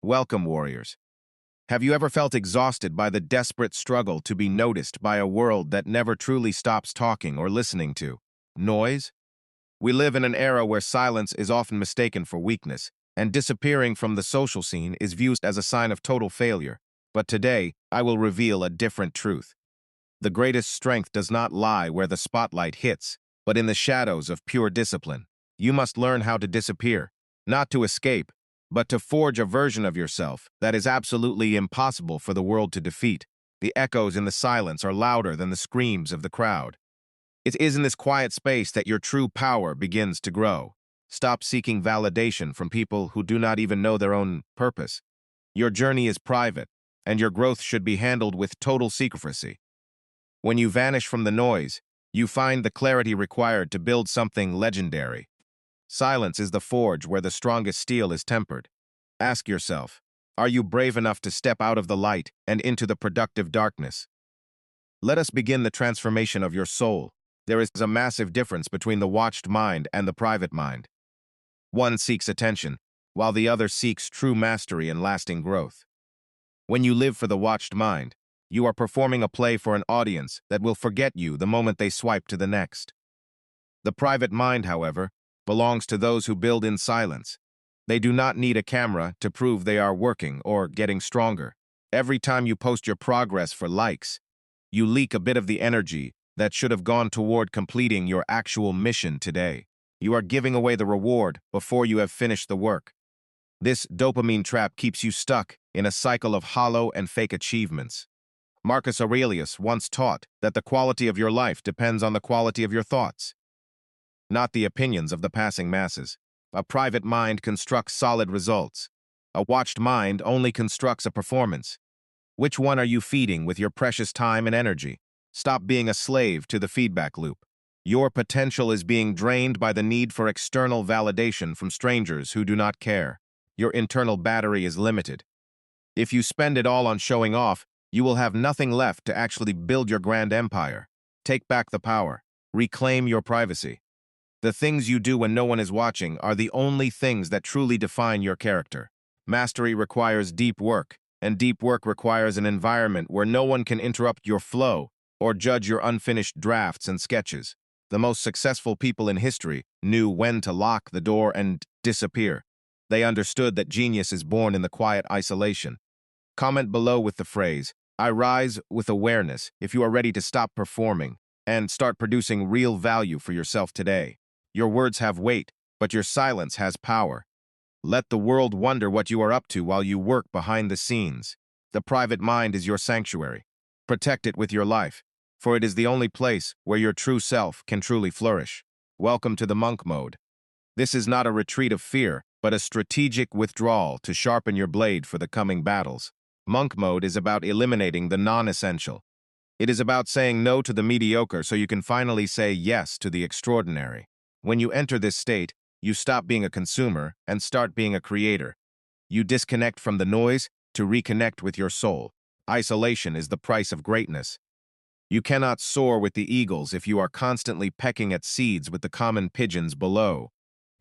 Welcome, warriors. Have you ever felt exhausted by the desperate struggle to be noticed by a world that never truly stops talking or listening to noise? We live in an era where silence is often mistaken for weakness, and disappearing from the social scene is viewed as a sign of total failure. But today, I will reveal a different truth. The greatest strength does not lie where the spotlight hits, but in the shadows of pure discipline. You must learn how to disappear, not to escape, but to forge a version of yourself that is absolutely impossible for the world to defeat. The echoes in the silence are louder than the screams of the crowd. It is in this quiet space that your true power begins to grow. Stop seeking validation from people who do not even know their own purpose. Your journey is private, and your growth should be handled with total secrecy. When you vanish from the noise, you find the clarity required to build something legendary. Silence is the forge where the strongest steel is tempered. Ask yourself, are you brave enough to step out of the light and into the productive darkness? Let us begin the transformation of your soul. There is a massive difference between the watched mind and the private mind. One seeks attention, while the other seeks true mastery and lasting growth. When you live for the watched mind, you are performing a play for an audience that will forget you the moment they swipe to the next. The private mind, however, belongs to those who build in silence. They do not need a camera to prove they are working or getting stronger. Every time you post your progress for likes, you leak a bit of the energy that should have gone toward completing your actual mission today. You are giving away the reward before you have finished the work. This dopamine trap keeps you stuck in a cycle of hollow and fake achievements. Marcus Aurelius once taught that the quality of your life depends on the quality of your thoughts, not the opinions of the passing masses. A private mind constructs solid results. A watched mind only constructs a performance. Which one are you feeding with your precious time and energy? Stop being a slave to the feedback loop. Your potential is being drained by the need for external validation from strangers who do not care. Your internal battery is limited. If you spend it all on showing off, you will have nothing left to actually build your grand empire. Take back the power. Reclaim your privacy. The things you do when no one is watching are the only things that truly define your character. Mastery requires deep work, and deep work requires an environment where no one can interrupt your flow or judge your unfinished drafts and sketches. The most successful people in history knew when to lock the door and disappear. They understood that genius is born in the quiet isolation. Comment below with the phrase, "I rise with awareness," if you are ready to stop performing and start producing real value for yourself today. Your words have weight, but your silence has power. Let the world wonder what you are up to while you work behind the scenes. The private mind is your sanctuary. Protect it with your life, for it is the only place where your true self can truly flourish. Welcome to the monk mode. This is not a retreat of fear, but a strategic withdrawal to sharpen your blade for the coming battles. Monk mode is about eliminating the non-essential. It is about saying no to the mediocre so you can finally say yes to the extraordinary. When you enter this state, you stop being a consumer and start being a creator. You disconnect from the noise to reconnect with your soul. Isolation is the price of greatness. You cannot soar with the eagles if you are constantly pecking at seeds with the common pigeons below.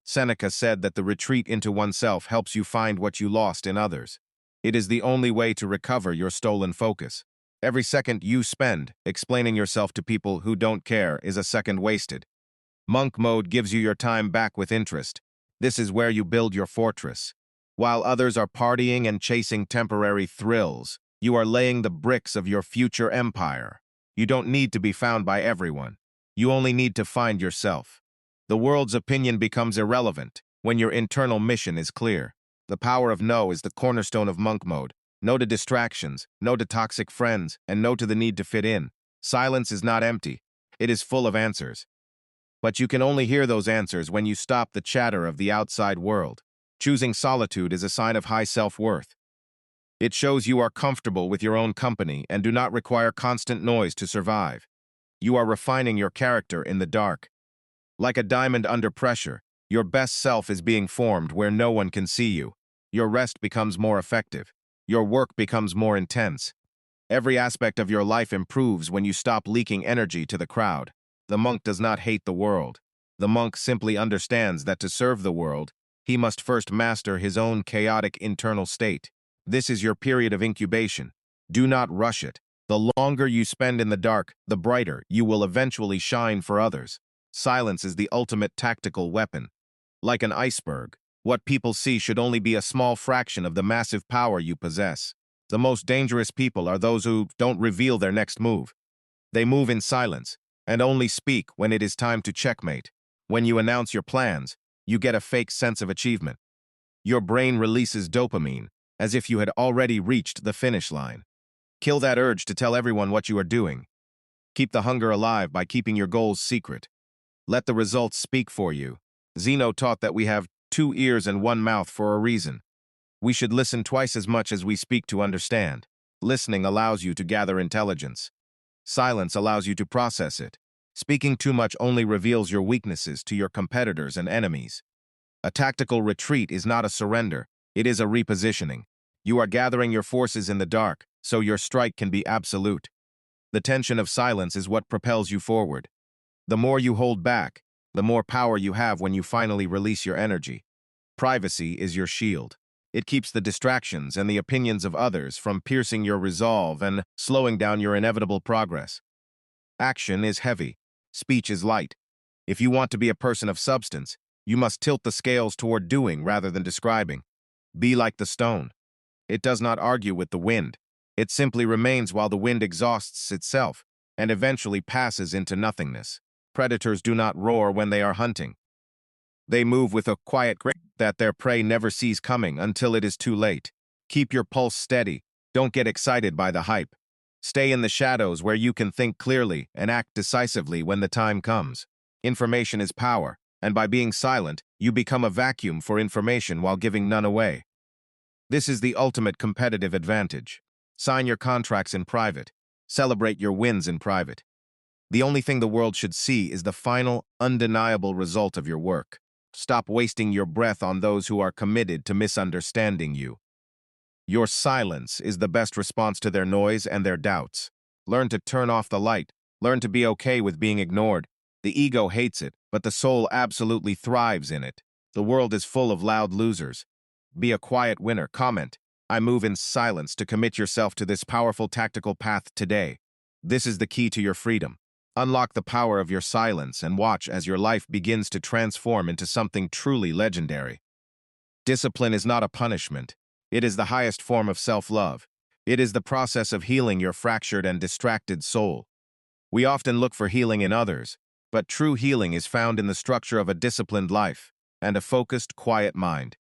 Seneca said that the retreat into oneself helps you find what you lost in others. It is the only way to recover your stolen focus. Every second you spend explaining yourself to people who don't care is a second wasted. Monk mode gives you your time back with interest. This is where you build your fortress. While others are partying and chasing temporary thrills, you are laying the bricks of your future empire. You don't need to be found by everyone. You only need to find yourself. The world's opinion becomes irrelevant when your internal mission is clear. The power of no is the cornerstone of monk mode. No to distractions, no to toxic friends, and no to the need to fit in. Silence is not empty. It is full of answers. But you can only hear those answers when you stop the chatter of the outside world. Choosing solitude is a sign of high self-worth. It shows you are comfortable with your own company and do not require constant noise to survive. You are refining your character in the dark. Like a diamond under pressure, your best self is being formed where no one can see you. Your rest becomes more effective. Your work becomes more intense. Every aspect of your life improves when you stop leaking energy to the crowd. The monk does not hate the world. The monk simply understands that to serve the world, he must first master his own chaotic internal state. This is your period of incubation. Do not rush it. The longer you spend in the dark, the brighter you will eventually shine for others. Silence is the ultimate tactical weapon. Like an iceberg, what people see should only be a small fraction of the massive power you possess. The most dangerous people are those who don't reveal their next move. They move in silence and only speak when it is time to checkmate. When you announce your plans, you get a fake sense of achievement. Your brain releases dopamine, as if you had already reached the finish line. Kill that urge to tell everyone what you are doing. Keep the hunger alive by keeping your goals secret. Let the results speak for you. Zeno taught that we have 2 ears and 1 mouth for a reason. We should listen twice as much as we speak to understand. Listening allows you to gather intelligence. Silence allows you to process it. Speaking too much only reveals your weaknesses to your competitors and enemies. A tactical retreat is not a surrender, it is a repositioning. You are gathering your forces in the dark, so your strike can be absolute. The tension of silence is what propels you forward. The more you hold back, the more power you have when you finally release your energy. Privacy is your shield. It keeps the distractions and the opinions of others from piercing your resolve and slowing down your inevitable progress. Action is heavy. Speech is light. If you want to be a person of substance, you must tilt the scales toward doing rather than describing. Be like the stone. It does not argue with the wind. It simply remains while the wind exhausts itself and eventually passes into nothingness. Predators do not roar when they are hunting. They move with a quiet grace that their prey never sees coming until it is too late. Keep your pulse steady. Don't get excited by the hype. Stay in the shadows where you can think clearly and act decisively when the time comes. Information is power, and by being silent, you become a vacuum for information while giving none away. This is the ultimate competitive advantage. Sign your contracts in private. Celebrate your wins in private. The only thing the world should see is the final, undeniable result of your work. Stop wasting your breath on those who are committed to misunderstanding you. Your silence is the best response to their noise and their doubts. Learn to turn off the light. Learn to be okay with being ignored. The ego hates it, but the soul absolutely thrives in it. The world is full of loud losers. Be a quiet winner. Comment, "I move in silence," to commit yourself to this powerful tactical path today. This is the key to your freedom. Unlock the power of your silence and watch as your life begins to transform into something truly legendary. Discipline is not a punishment. It is the highest form of self-love. It is the process of healing your fractured and distracted soul. We often look for healing in others, but true healing is found in the structure of a disciplined life and a focused, quiet mind.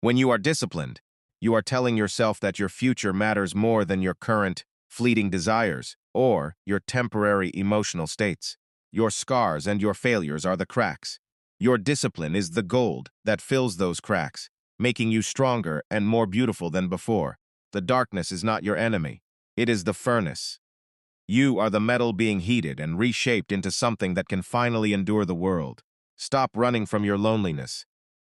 When you are disciplined, you are telling yourself that your future matters more than your current, fleeting desires or your temporary emotional states. Your scars and your failures are the cracks. Your discipline is the gold that fills those cracks, making you stronger and more beautiful than before. The darkness is not your enemy. It is the furnace. You are the metal being heated and reshaped into something that can finally endure the world. Stop running from your loneliness.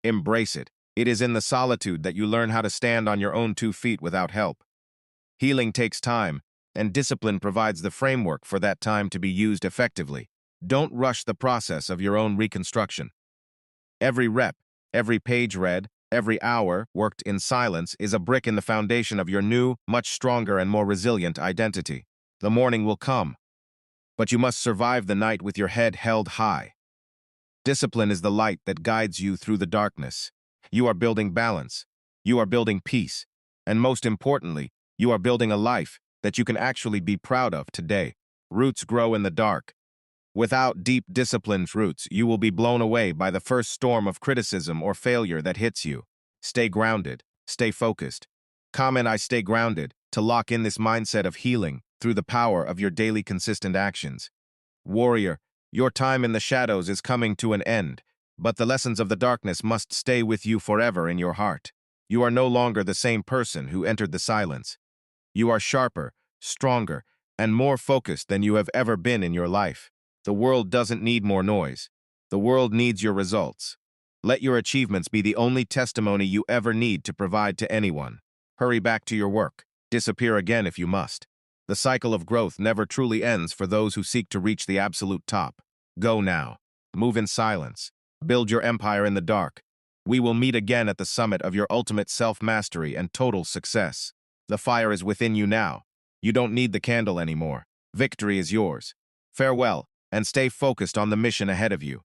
Embrace it. It is in the solitude that you learn how to stand on your own 2 feet without help. Healing takes time, and discipline provides the framework for that time to be used effectively. Don't rush the process of your own reconstruction. Every rep, every page read, every hour worked in silence is a brick in the foundation of your new, much stronger and more resilient identity. The morning will come, but you must survive the night with your head held high. Discipline is the light that guides you through the darkness. You are building balance. You are building peace. And most importantly, you are building a life that you can actually be proud of today. Roots grow in the dark. Without deep, disciplined roots, you will be blown away by the first storm of criticism or failure that hits you. Stay grounded. Stay focused. Comment, "I stay grounded," to lock in this mindset of healing through the power of your daily consistent actions. Warrior, your time in the shadows is coming to an end, but the lessons of the darkness must stay with you forever in your heart. You are no longer the same person who entered the silence. You are sharper, stronger, and more focused than you have ever been in your life. The world doesn't need more noise. The world needs your results. Let your achievements be the only testimony you ever need to provide to anyone. Hurry back to your work. Disappear again if you must. The cycle of growth never truly ends for those who seek to reach the absolute top. Go now. Move in silence. Build your empire in the dark. We will meet again at the summit of your ultimate self-mastery and total success. The fire is within you now. You don't need the candle anymore. Victory is yours. Farewell, and stay focused on the mission ahead of you.